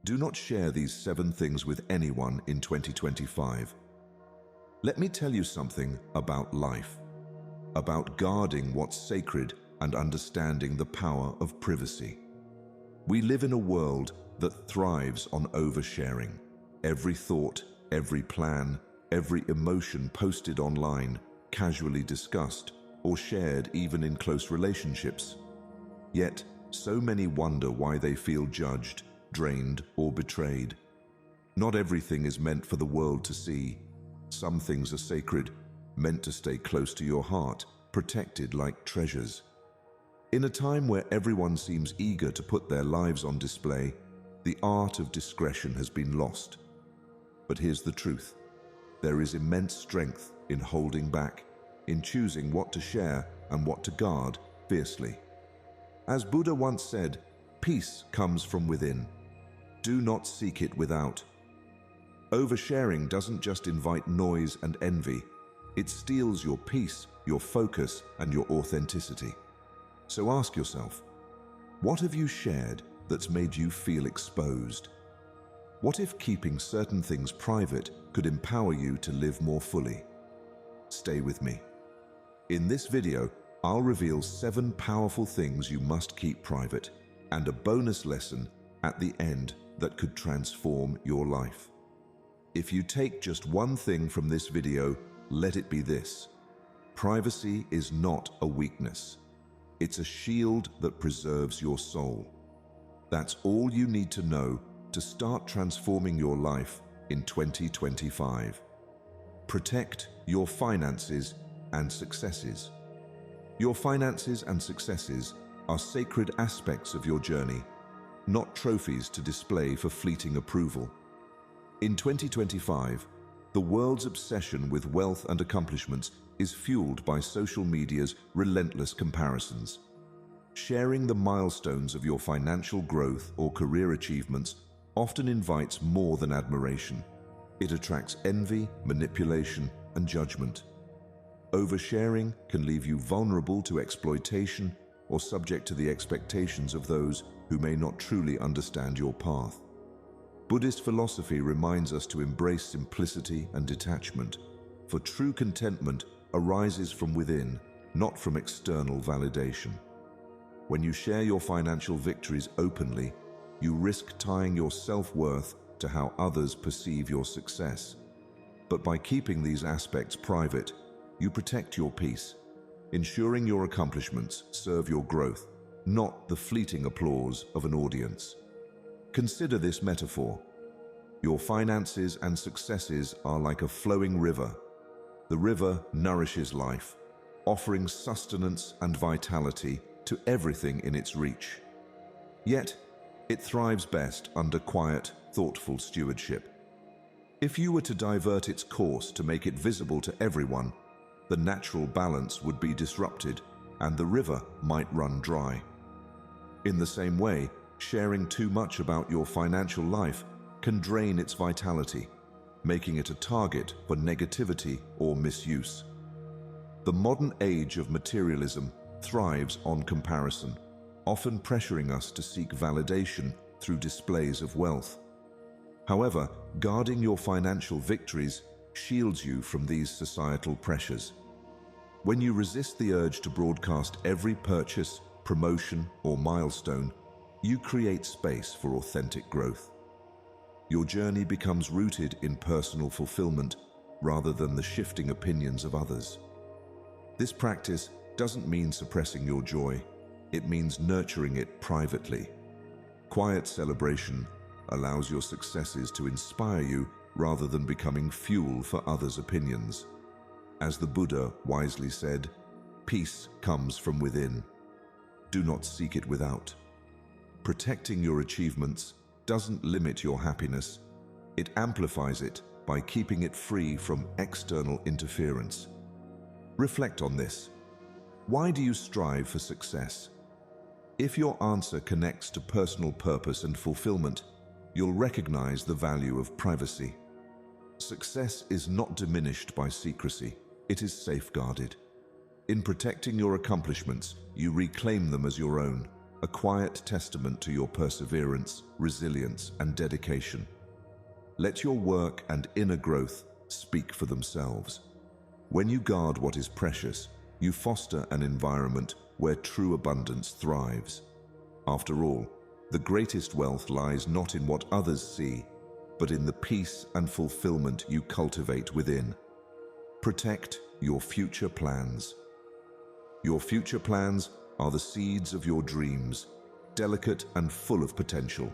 Do not share these 7 things with anyone in 2025. Let me tell you something about life, about guarding what's sacred and understanding the power of privacy. We live in a world that thrives on oversharing. Every thought, every plan, every emotion posted online, casually discussed, or shared even in close relationships. Yet, so many wonder why they feel judged, drained, or betrayed. Not everything is meant for the world to see. Some things are sacred, meant to stay close to your heart, protected like treasures. In a time where everyone seems eager to put their lives on display, the art of discretion has been lost. But here's the truth. There is immense strength in holding back, in choosing what to share and what to guard fiercely. As Buddha once said, peace comes from within. Do not seek it without. Oversharing doesn't just invite noise and envy. It steals your peace, your focus, and your authenticity. So ask yourself, what have you shared that's made you feel exposed? What if keeping certain things private could empower you to live more fully? Stay with me. In this video, I'll reveal 7 powerful things you must keep private and a bonus lesson at the end that could transform your life. If you take just one thing from this video, let it be this. Privacy is not a weakness. It's a shield that preserves your soul. That's all you need to know to start transforming your life in 2025. Protect your finances and successes. Your finances and successes are sacred aspects of your journey, not trophies to display for fleeting approval. In 2025, the world's obsession with wealth and accomplishments is fueled by social media's relentless comparisons. Sharing the milestones of your financial growth or career achievements often invites more than admiration. It attracts envy, manipulation, and judgment. Oversharing can leave you vulnerable to exploitation or subject to the expectations of those who may not truly understand your path. Buddhist philosophy reminds us to embrace simplicity and detachment, for true contentment arises from within, not from external validation. When you share your financial victories openly, you risk tying your self-worth to how others perceive your success. But by keeping these aspects private, you protect your peace, ensuring your accomplishments serve your growth, not the fleeting applause of an audience. Consider this metaphor. Your finances and successes are like a flowing river. The river nourishes life, offering sustenance and vitality to everything in its reach. Yet, it thrives best under quiet, thoughtful stewardship. If you were to divert its course to make it visible to everyone, the natural balance would be disrupted and the river might run dry. In the same way, sharing too much about your financial life can drain its vitality, making it a target for negativity or misuse. The modern age of materialism thrives on comparison, often pressuring us to seek validation through displays of wealth. However, guarding your financial victories shields you from these societal pressures. When you resist the urge to broadcast every purchase, promotion, or milestone, you create space for authentic growth. Your journey becomes rooted in personal fulfillment rather than the shifting opinions of others. This practice doesn't mean suppressing your joy. It means nurturing it privately. Quiet celebration allows your successes to inspire you rather than becoming fuel for others' opinions. As the Buddha wisely said, peace comes from within. Do not seek it without. Protecting your achievements doesn't limit your happiness. It amplifies it by keeping it free from external interference. Reflect on this. Why do you strive for success? If your answer connects to personal purpose and fulfillment, you'll recognize the value of privacy. Success is not diminished by secrecy, it is safeguarded. In protecting your accomplishments, you reclaim them as your own, a quiet testament to your perseverance, resilience, and dedication. Let your work and inner growth speak for themselves. When you guard what is precious, you foster an environment where true abundance thrives. After all, the greatest wealth lies not in what others see, but in the peace and fulfillment you cultivate within. Protect your future plans. Your future plans are the seeds of your dreams, delicate and full of potential.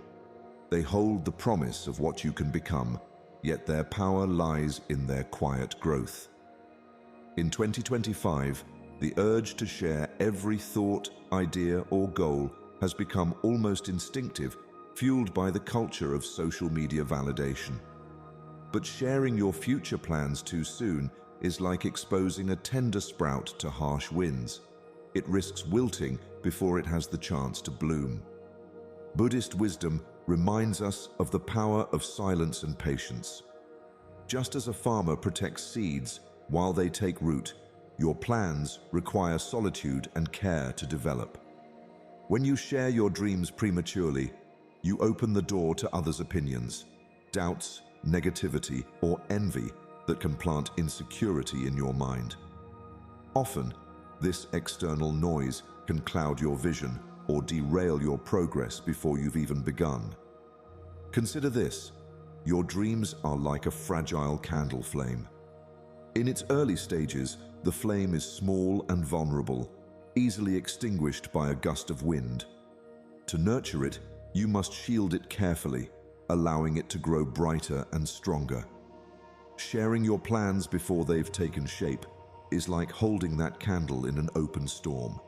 They hold the promise of what you can become, yet their power lies in their quiet growth. In 2025, the urge to share every thought, idea, or goal has become almost instinctive, fueled by the culture of social media validation. But sharing your future plans too soon is like exposing a tender sprout to harsh winds. It risks wilting before it has the chance to bloom. Buddhist wisdom reminds us of the power of silence and patience. Just as a farmer protects seeds while they take root, your plans require solitude and care to develop. When you share your dreams prematurely, you open the door to others' opinions, doubts, negativity, or envy that can plant insecurity in your mind. Often, this external noise can cloud your vision or derail your progress before you've even begun. Consider this: your dreams are like a fragile candle flame. In its early stages, the flame is small and vulnerable, easily extinguished by a gust of wind. To nurture it, you must shield it carefully, allowing it to grow brighter and stronger. Sharing your plans before they've taken shape is like holding that candle in an open storm.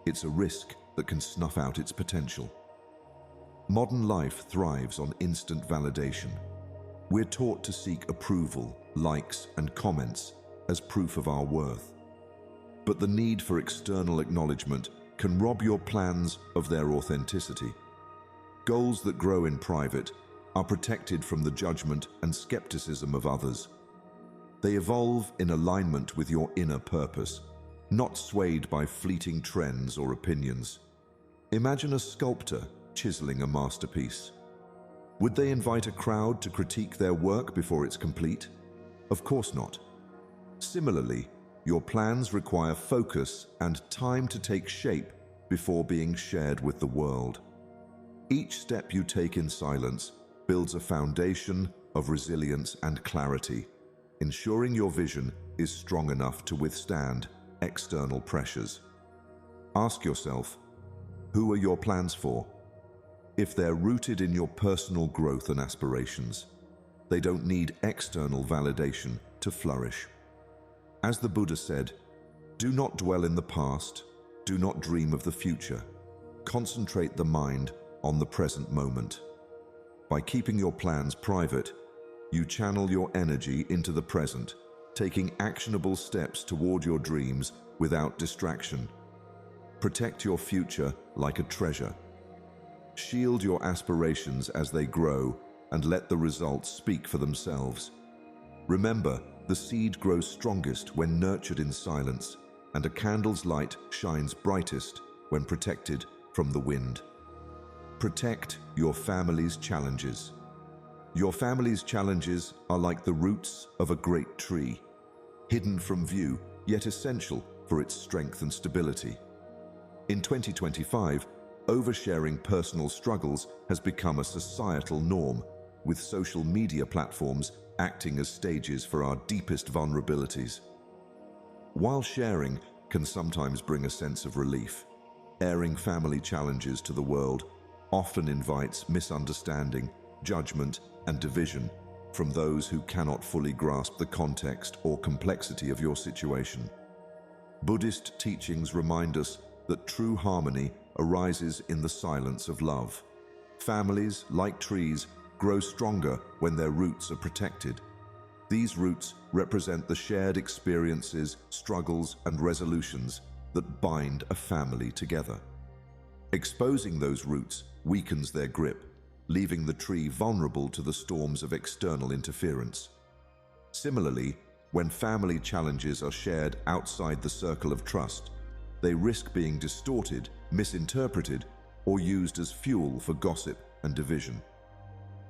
It's a risk that can snuff out its potential. Modern life thrives on instant validation. We're taught to seek approval, likes, and comments as proof of our worth. But the need for external acknowledgement can rob your plans of their authenticity. Goals that grow in private are protected from the judgment and skepticism of others. They evolve in alignment with your inner purpose, not swayed by fleeting trends or opinions. Imagine a sculptor chiseling a masterpiece. Would they invite a crowd to critique their work before it's complete? Of course not. Similarly, your plans require focus and time to take shape before being shared with the world. Each step you take in silence builds a foundation of resilience and clarity, ensuring your vision is strong enough to withstand external pressures. Ask yourself, who are your plans for? If they're rooted in your personal growth and aspirations, they don't need external validation to flourish. As the Buddha said, do not dwell in the past, do not dream of the future. Concentrate the mind on the present moment. By keeping your plans private, you channel your energy into the present, taking actionable steps toward your dreams without distraction. Protect your future like a treasure. Shield your aspirations as they grow and let the results speak for themselves. Remember, the seed grows strongest when nurtured in silence, and a candle's light shines brightest when protected from the wind. Protect your family's challenges. Your family's challenges are like the roots of a great tree, hidden from view, yet essential for its strength and stability. In 2025, oversharing personal struggles has become a societal norm, with social media platforms acting as stages for our deepest vulnerabilities. While sharing can sometimes bring a sense of relief, airing family challenges to the world often invites misunderstanding, judgment, and division from those who cannot fully grasp the context or complexity of your situation. Buddhist teachings remind us that true harmony arises in the silence of love. Families, like trees, grow stronger when their roots are protected. These roots represent the shared experiences, struggles, and resolutions that bind a family together. Exposing those roots weakens their grip, leaving the tree vulnerable to the storms of external interference. Similarly, when family challenges are shared outside the circle of trust, they risk being distorted, misinterpreted, or used as fuel for gossip and division.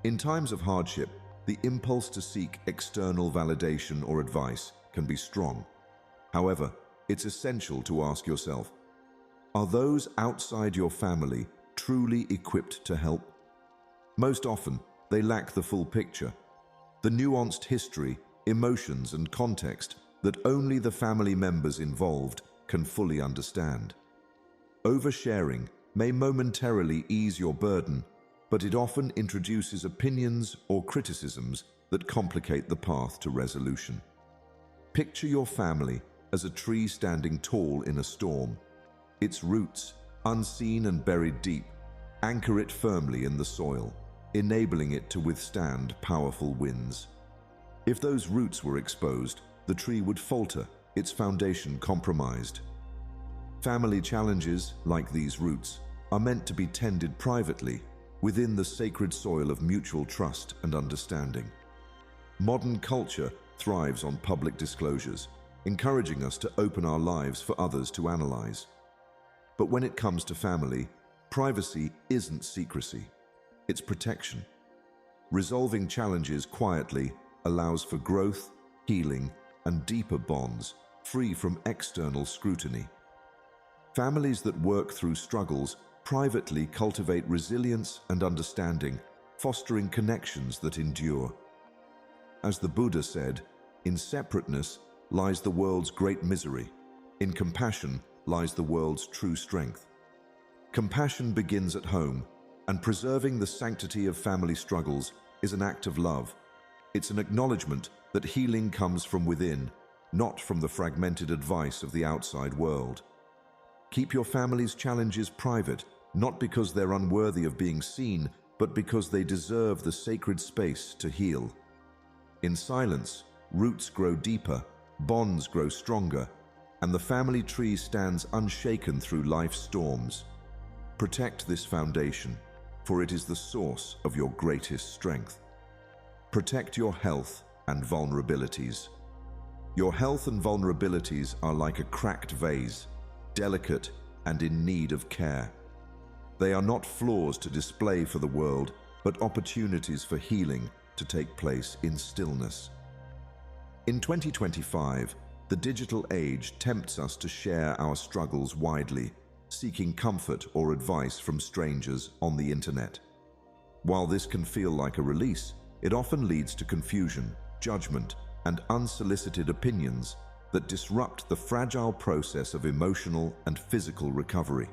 In times of hardship, the impulse to seek external validation or advice can be strong. However, it's essential to ask yourself, are those outside your family truly equipped to help? Most often, they lack the full picture, the nuanced history, emotions, and context that only the family members involved can fully understand. Oversharing may momentarily ease your burden, but it often introduces opinions or criticisms that complicate the path to resolution. Picture your family as a tree standing tall in a storm. Its roots, unseen and buried deep, anchor it firmly in the soil, enabling it to withstand powerful winds. If those roots were exposed, the tree would falter, its foundation compromised. Family challenges, like these roots, are meant to be tended privately, within the sacred soil of mutual trust and understanding. Modern culture thrives on public disclosures, encouraging us to open our lives for others to analyze. But when it comes to family, privacy isn't secrecy, it's protection. Resolving challenges quietly allows for growth, healing, and deeper bonds, free from external scrutiny. Families that work through struggles privately cultivate resilience and understanding, fostering connections that endure. As the Buddha said, in separateness lies the world's great misery. In compassion lies the world's true strength. Compassion begins at home, and preserving the sanctity of family struggles is an act of love. It's an acknowledgement that healing comes from within, not from the fragmented advice of the outside world. Keep your family's challenges private, not because they're unworthy of being seen, but because they deserve the sacred space to heal. In silence, roots grow deeper, bonds grow stronger, and the family tree stands unshaken through life's storms. Protect this foundation, for it is the source of your greatest strength. Protect your health and vulnerabilities. Your health and vulnerabilities are like a cracked vase, delicate and in need of care. They are not flaws to display for the world, but opportunities for healing to take place in stillness. In 2025, the digital age tempts us to share our struggles widely, seeking comfort or advice from strangers on the internet. While this can feel like a release, it often leads to confusion, judgment, and unsolicited opinions that disrupt the fragile process of emotional and physical recovery.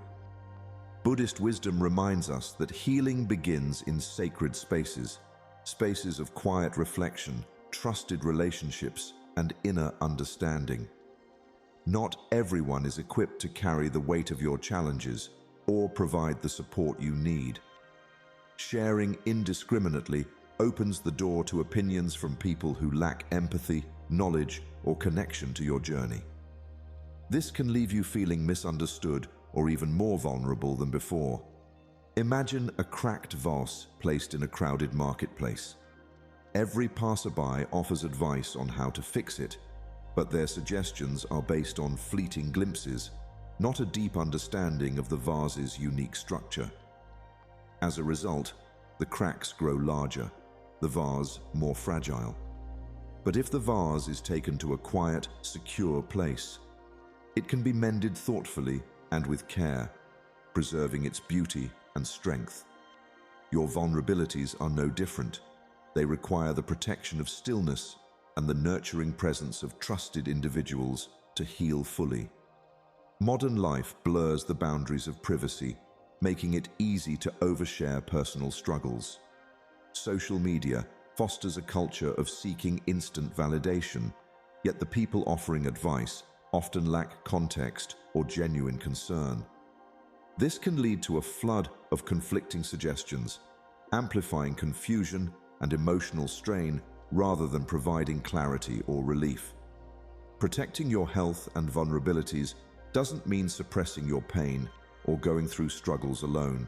Buddhist wisdom reminds us that healing begins in sacred spaces, spaces of quiet reflection, trusted relationships, and inner understanding. Not everyone is equipped to carry the weight of your challenges or provide the support you need. Sharing indiscriminately opens the door to opinions from people who lack empathy, knowledge, or connection to your journey. This can leave you feeling misunderstood or even more vulnerable than before. Imagine a cracked vase placed in a crowded marketplace. Every passerby offers advice on how to fix it, but their suggestions are based on fleeting glimpses, not a deep understanding of the vase's unique structure. As a result, the cracks grow larger, the vase more fragile. But if the vase is taken to a quiet, secure place, it can be mended thoughtfully and with care, preserving its beauty and strength. Your vulnerabilities are no different. They require the protection of stillness and the nurturing presence of trusted individuals to heal fully. Modern life blurs the boundaries of privacy, making it easy to overshare personal struggles. Social media fosters a culture of seeking instant validation, yet the people offering advice often lack context or genuine concern. This can lead to a flood of conflicting suggestions, amplifying confusion and emotional strain rather than providing clarity or relief. Protecting your health and vulnerabilities doesn't mean suppressing your pain or going through struggles alone.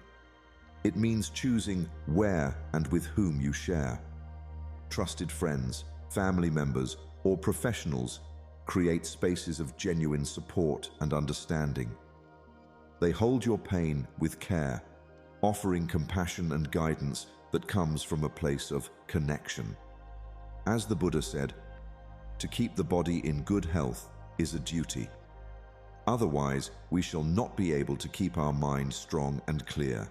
It means choosing where and with whom you share. Trusted friends, family members, or professionals create spaces of genuine support and understanding. They hold your pain with care, offering compassion and guidance that comes from a place of connection. As the Buddha said, to keep the body in good health is a duty. Otherwise, we shall not be able to keep our mind strong and clear.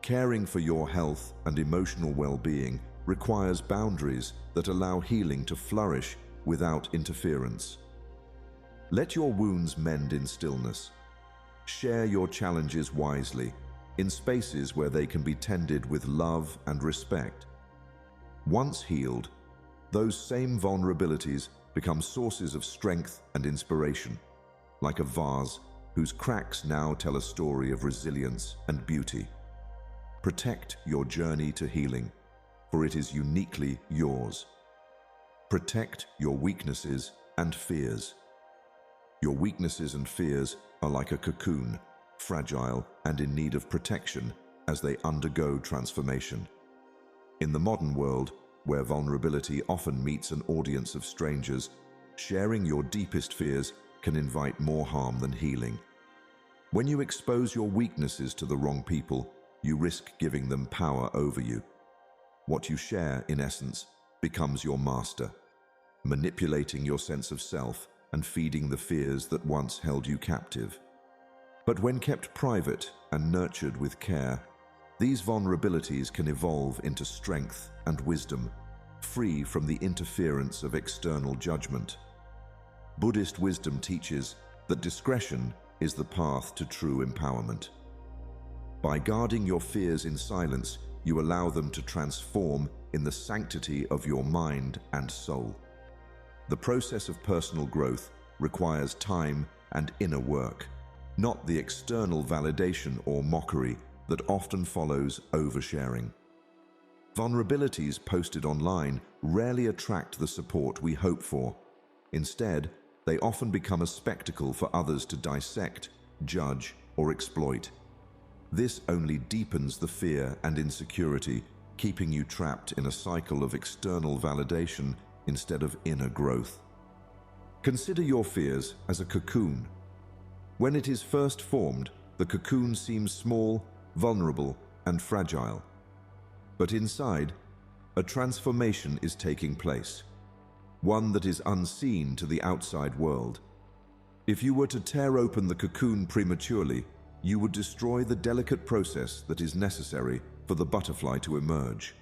Caring for your health and emotional well-being requires boundaries that allow healing to flourish without interference. Let your wounds mend in stillness. Share your challenges wisely, in spaces where they can be tended with love and respect. Once healed, those same vulnerabilities become sources of strength and inspiration, like a vase whose cracks now tell a story of resilience and beauty. Protect your journey to healing, for it is uniquely yours. Protect your weaknesses and fears. Your weaknesses and fears are like a cocoon, fragile and in need of protection as they undergo transformation. In the modern world, where vulnerability often meets an audience of strangers, sharing your deepest fears can invite more harm than healing. When you expose your weaknesses to the wrong people, you risk giving them power over you. What you share, in essence, becomes your master, manipulating your sense of self and feeding the fears that once held you captive. But when kept private and nurtured with care, these vulnerabilities can evolve into strength and wisdom, free from the interference of external judgment. Buddhist wisdom teaches that discretion is the path to true empowerment. By guarding your fears in silence, you allow them to transform in the sanctity of your mind and soul. The process of personal growth requires time and inner work, not the external validation or mockery that often follows oversharing. Vulnerabilities posted online rarely attract the support we hope for. Instead, they often become a spectacle for others to dissect, judge, or exploit. This only deepens the fear and insecurity, keeping you trapped in a cycle of external validation instead of inner growth. Consider your fears as a cocoon. When it is first formed, the cocoon seems small, vulnerable, and fragile. But inside, a transformation is taking place, one that is unseen to the outside world. If you were to tear open the cocoon prematurely, you would destroy the delicate process that is necessary for the butterfly to emerge.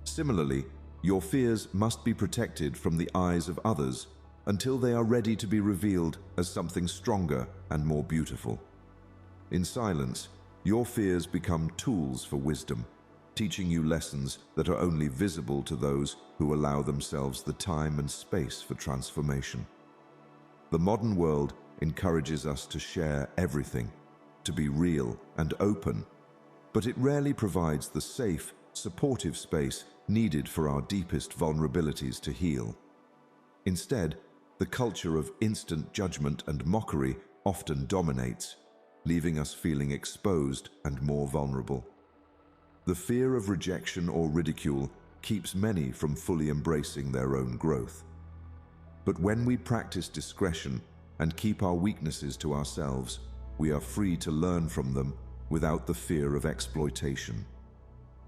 Similarly, your fears must be protected from the eyes of others until they are ready to be revealed as something stronger and more beautiful. In silence, your fears become tools for wisdom, teaching you lessons that are only visible to those who allow themselves the time and space for transformation. The modern world encourages us to share everything, to be real and open, but it rarely provides the safe, supportive space needed for our deepest vulnerabilities to heal. Instead, the culture of instant judgment and mockery often dominates, leaving us feeling exposed and more vulnerable. The fear of rejection or ridicule keeps many from fully embracing their own growth. But when we practice discretion and keep our weaknesses to ourselves, we are free to learn from them without the fear of exploitation.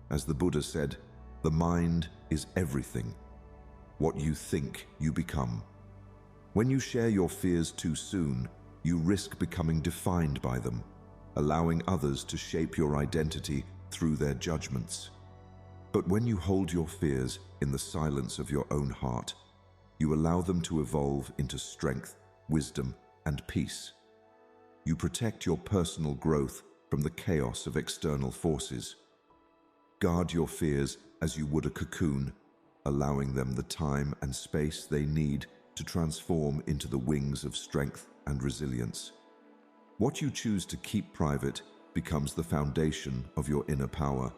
As the Buddha said, the mind is everything. What you think, you become. When you share your fears too soon, you risk becoming defined by them, allowing others to shape your identity through their judgments. But when you hold your fears in the silence of your own heart, you allow them to evolve into strength, wisdom, and peace. You protect your personal growth from the chaos of external forces. Guard your fears as you would a cocoon, allowing them the time and space they need to transform into the wings of strength and resilience. What you choose to keep private becomes the foundation of your inner power,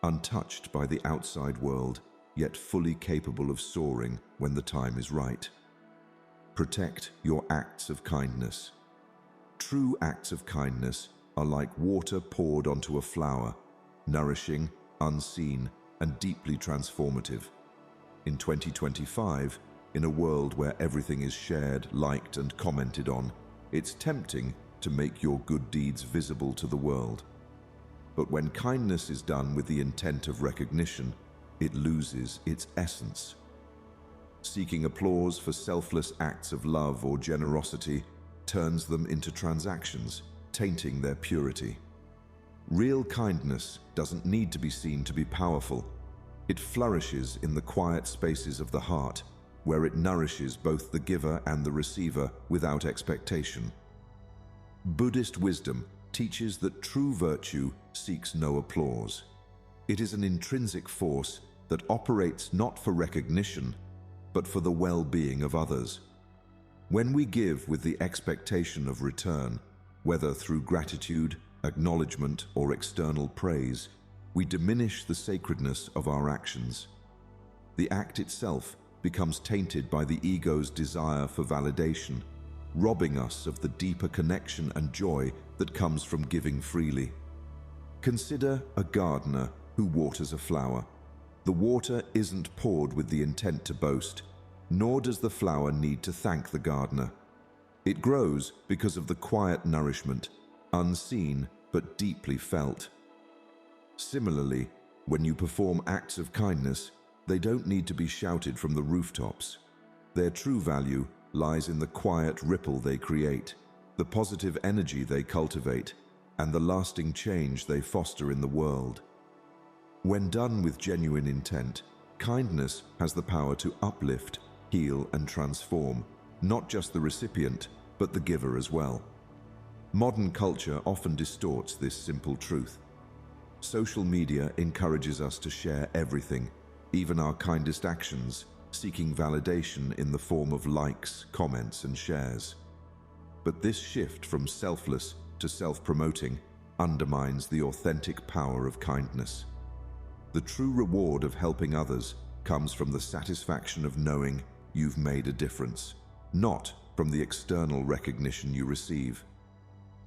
untouched by the outside world, yet fully capable of soaring when the time is right. Protect your acts of kindness. True acts of kindness are like water poured onto a flower, nourishing, unseen, and deeply transformative. In 2025, in a world where everything is shared, liked, and commented on, it's tempting to make your good deeds visible to the world. But when kindness is done with the intent of recognition, it loses its essence. Seeking applause for selfless acts of love or generosity turns them into transactions, tainting their purity. Real kindness doesn't need to be seen to be powerful. It flourishes in the quiet spaces of the heart, where it nourishes both the giver and the receiver without expectation. Buddhist wisdom teaches that true virtue seeks no applause. It is an intrinsic force that operates not for recognition, but for the well-being of others. When we give with the expectation of return, whether through gratitude, acknowledgement, or external praise, we diminish the sacredness of our actions. The act itself becomes tainted by the ego's desire for validation, robbing us of the deeper connection and joy that comes from giving freely. Consider a gardener who waters a flower. The water isn't poured with the intent to boast, nor does the flower need to thank the gardener. It grows because of the quiet nourishment, unseen but deeply felt. Similarly, when you perform acts of kindness, they don't need to be shouted from the rooftops. Their true value lies in the quiet ripple they create, the positive energy they cultivate, and the lasting change they foster in the world. When done with genuine intent, kindness has the power to uplift, heal, and transform, not just the recipient, but the giver as well. Modern culture often distorts this simple truth. Social media encourages us to share everything, even our kindest actions, seeking validation in the form of likes, comments, and shares. But this shift from selfless to self-promoting undermines the authentic power of kindness. The true reward of helping others comes from the satisfaction of knowing you've made a difference, not from the external recognition you receive.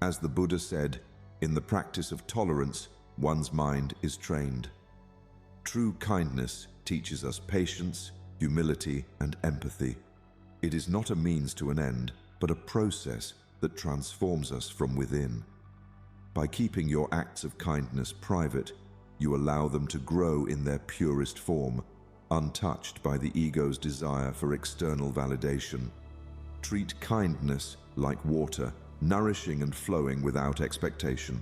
As the Buddha said, in the practice of tolerance, one's mind is trained. True kindness teaches us patience, humility, and empathy. It is not a means to an end, but a process that transforms us from within. By keeping your acts of kindness private, you allow them to grow in their purest form, untouched by the ego's desire for external validation. Treat kindness like water, nourishing and flowing without expectation.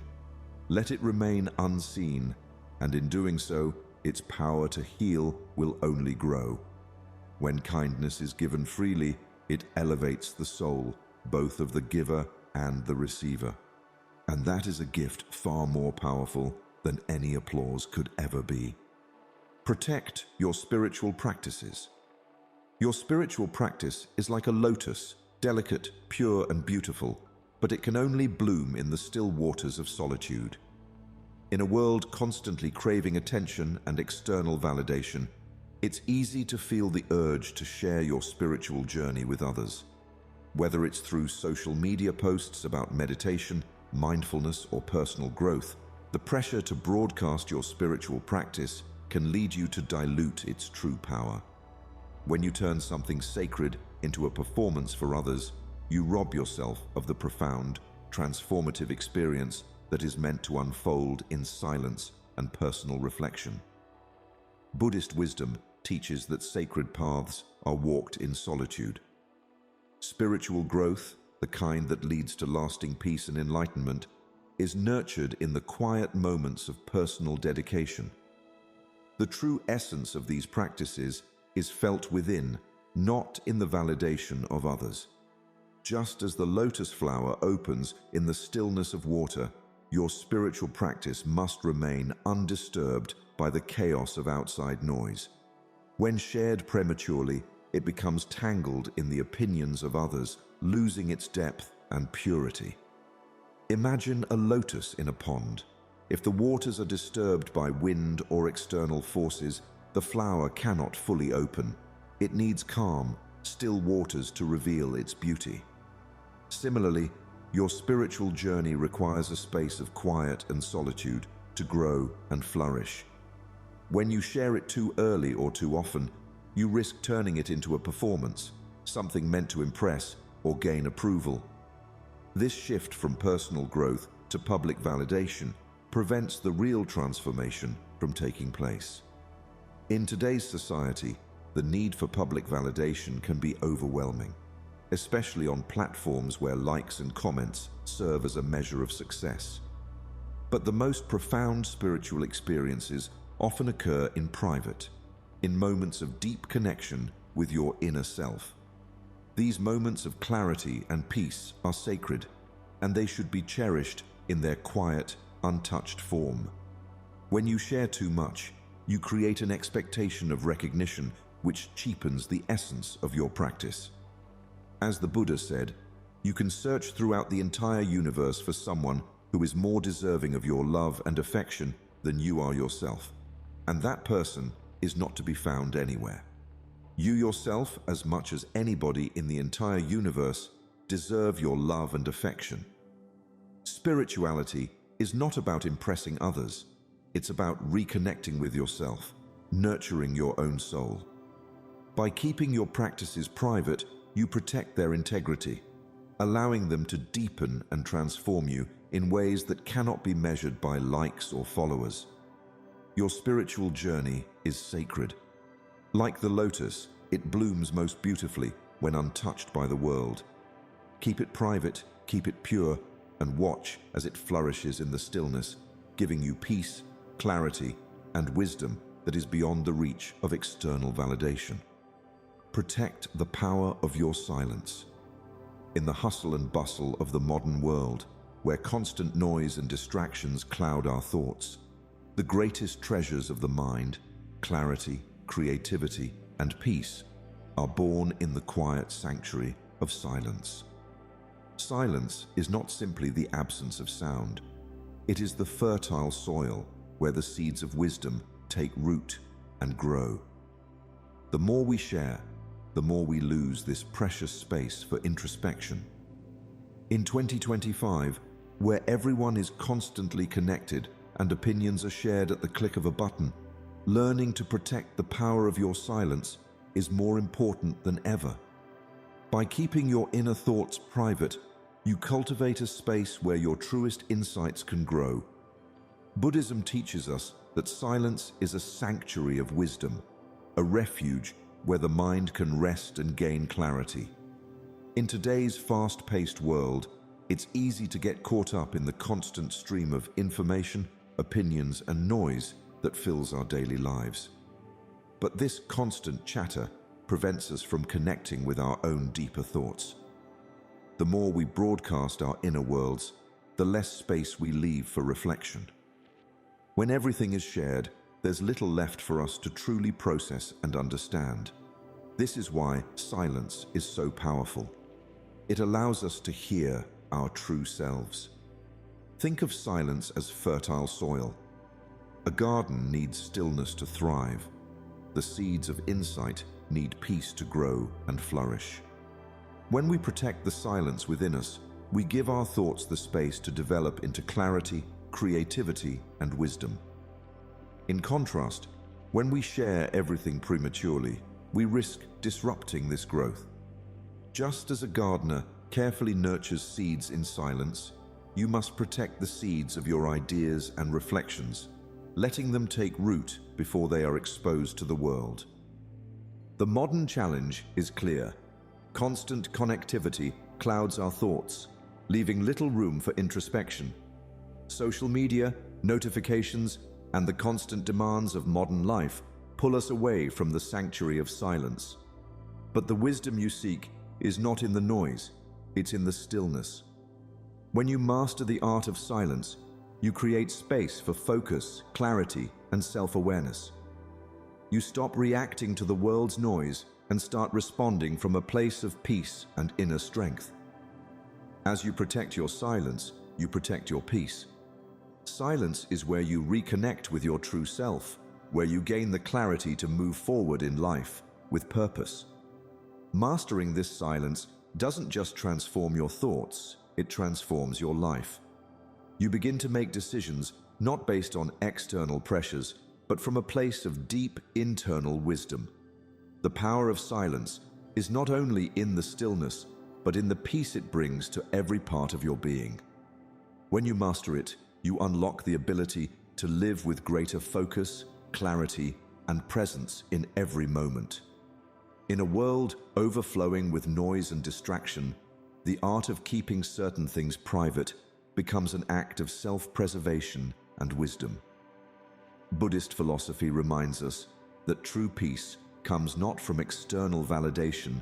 Let it remain unseen, and in doing so, its power to heal will only grow. When kindness is given freely, it elevates the soul, both of the giver and the receiver. And that is a gift far more powerful than any applause could ever be. Protect your spiritual practices. Your spiritual practice is like a lotus, delicate, pure, and beautiful, but it can only bloom in the still waters of solitude. In a world constantly craving attention and external validation, it's easy to feel the urge to share your spiritual journey with others. Whether it's through social media posts about meditation, mindfulness, or personal growth, the pressure to broadcast your spiritual practice can lead you to dilute its true power. When you turn something sacred into a performance for others, you rob yourself of the profound, transformative experience that is meant to unfold in silence and personal reflection. Buddhist wisdom teaches that sacred paths are walked in solitude. Spiritual growth, the kind that leads to lasting peace and enlightenment, is nurtured in the quiet moments of personal dedication. The true essence of these practices is felt within, not in the validation of others. Just as the lotus flower opens in the stillness of water, your spiritual practice must remain undisturbed by the chaos of outside noise. When shared prematurely, it becomes tangled in the opinions of others, losing its depth and purity. Imagine a lotus in a pond. If the waters are disturbed by wind or external forces, the flower cannot fully open. It needs calm, still waters to reveal its beauty. Similarly, your spiritual journey requires a space of quiet and solitude to grow and flourish. When you share it too early or too often, you risk turning it into a performance, something meant to impress or gain approval. This shift from personal growth to public validation prevents the real transformation from taking place. In today's society, the need for public validation can be overwhelming, especially on platforms where likes and comments serve as a measure of success. But the most profound spiritual experiences often occur in private, in moments of deep connection with your inner self. These moments of clarity and peace are sacred, and they should be cherished in their quiet, untouched form. When you share too much, you create an expectation of recognition which cheapens the essence of your practice. As the Buddha said, you can search throughout the entire universe for someone who is more deserving of your love and affection than you are yourself, and that person is not to be found anywhere. You yourself, as much as anybody in the entire universe, deserve your love and affection. Spirituality is not about impressing others. It's about reconnecting with yourself, nurturing your own soul. By keeping your practices private, you protect their integrity, allowing them to deepen and transform you in ways that cannot be measured by likes or followers. Your spiritual journey is sacred. Like the lotus, it blooms most beautifully when untouched by the world. Keep it private, keep it pure, and watch as it flourishes in the stillness, giving you peace, clarity, and wisdom that is beyond the reach of external validation. Protect the power of your silence. In the hustle and bustle of the modern world, where constant noise and distractions cloud our thoughts, the greatest treasures of the mind, clarity, creativity, and peace, are born in the quiet sanctuary of silence. Silence is not simply the absence of sound. It is the fertile soil where the seeds of wisdom take root and grow. The more we share, the more we lose this precious space for introspection. In 2025, where everyone is constantly connected and opinions are shared at the click of a button, learning to protect the power of your silence is more important than ever. By keeping your inner thoughts private, you cultivate a space where your truest insights can grow. Buddhism teaches us that silence is a sanctuary of wisdom, a refuge where the mind can rest and gain clarity. In today's fast-paced world, it's easy to get caught up in the constant stream of information, opinions, and noise that fills our daily lives. But this constant chatter prevents us from connecting with our own deeper thoughts. The more we broadcast our inner worlds, the less space we leave for reflection. When everything is shared, there's little left for us to truly process and understand. This is why silence is so powerful. It allows us to hear our true selves. Think of silence as fertile soil. A garden needs stillness to thrive. The seeds of insight need peace to grow and flourish. When we protect the silence within us, we give our thoughts the space to develop into clarity, creativity, and wisdom. In contrast, when we share everything prematurely, we risk disrupting this growth. Just as a gardener carefully nurtures seeds in silence, you must protect the seeds of your ideas and reflections, letting them take root before they are exposed to the world. The modern challenge is clear. Constant connectivity clouds our thoughts, leaving little room for introspection. Social media, notifications, and the constant demands of modern life pull us away from the sanctuary of silence. But the wisdom you seek is not in the noise, it's in the stillness. When you master the art of silence, you create space for focus, clarity, and self-awareness. You stop reacting to the world's noise and start responding from a place of peace and inner strength. As you protect your silence, you protect your peace. Silence is where you reconnect with your true self, where you gain the clarity to move forward in life with purpose. Mastering this silence doesn't just transform your thoughts, it transforms your life. You begin to make decisions not based on external pressures, but from a place of deep internal wisdom. The power of silence is not only in the stillness, but in the peace it brings to every part of your being. When you master it, you unlock the ability to live with greater focus, clarity, and presence in every moment. In a world overflowing with noise and distraction, the art of keeping certain things private becomes an act of self-preservation and wisdom. Buddhist philosophy reminds us that true peace comes not from external validation,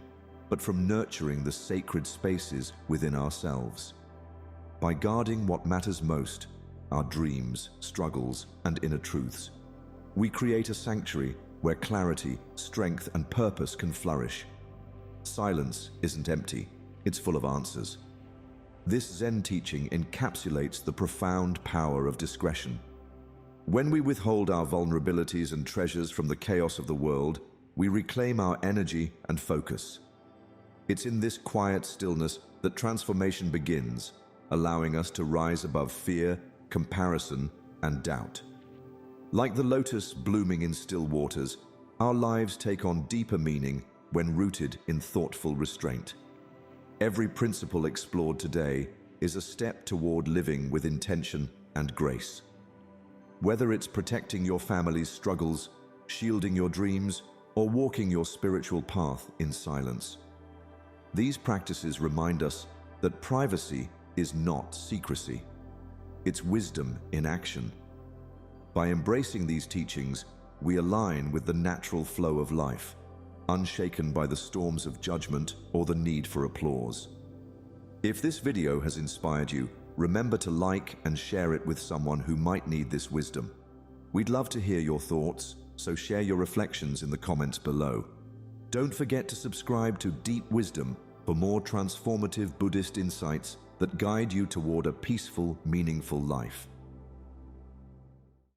but from nurturing the sacred spaces within ourselves. By guarding what matters most, our dreams, struggles, and inner truths, we create a sanctuary where clarity, strength, and purpose can flourish. Silence isn't empty, it's full of answers. This Zen teaching encapsulates the profound power of discretion. When we withhold our vulnerabilities and treasures from the chaos of the world, we reclaim our energy and focus. It's in this quiet stillness that transformation begins, allowing us to rise above fear, comparison, and doubt. Like the lotus blooming in still waters, our lives take on deeper meaning when rooted in thoughtful restraint. Every principle explored today is a step toward living with intention and grace. Whether it's protecting your family's struggles, shielding your dreams, or walking your spiritual path in silence, these practices remind us that privacy is not secrecy. It's wisdom in action. By embracing these teachings, we align with the natural flow of life, unshaken by the storms of judgment or the need for applause. If this video has inspired you, remember to like and share it with someone who might need this wisdom. We'd love to hear your thoughts, so share your reflections in the comments below. Don't forget to subscribe to Deep Wisdom for more transformative Buddhist insights that guide you toward a peaceful, meaningful life.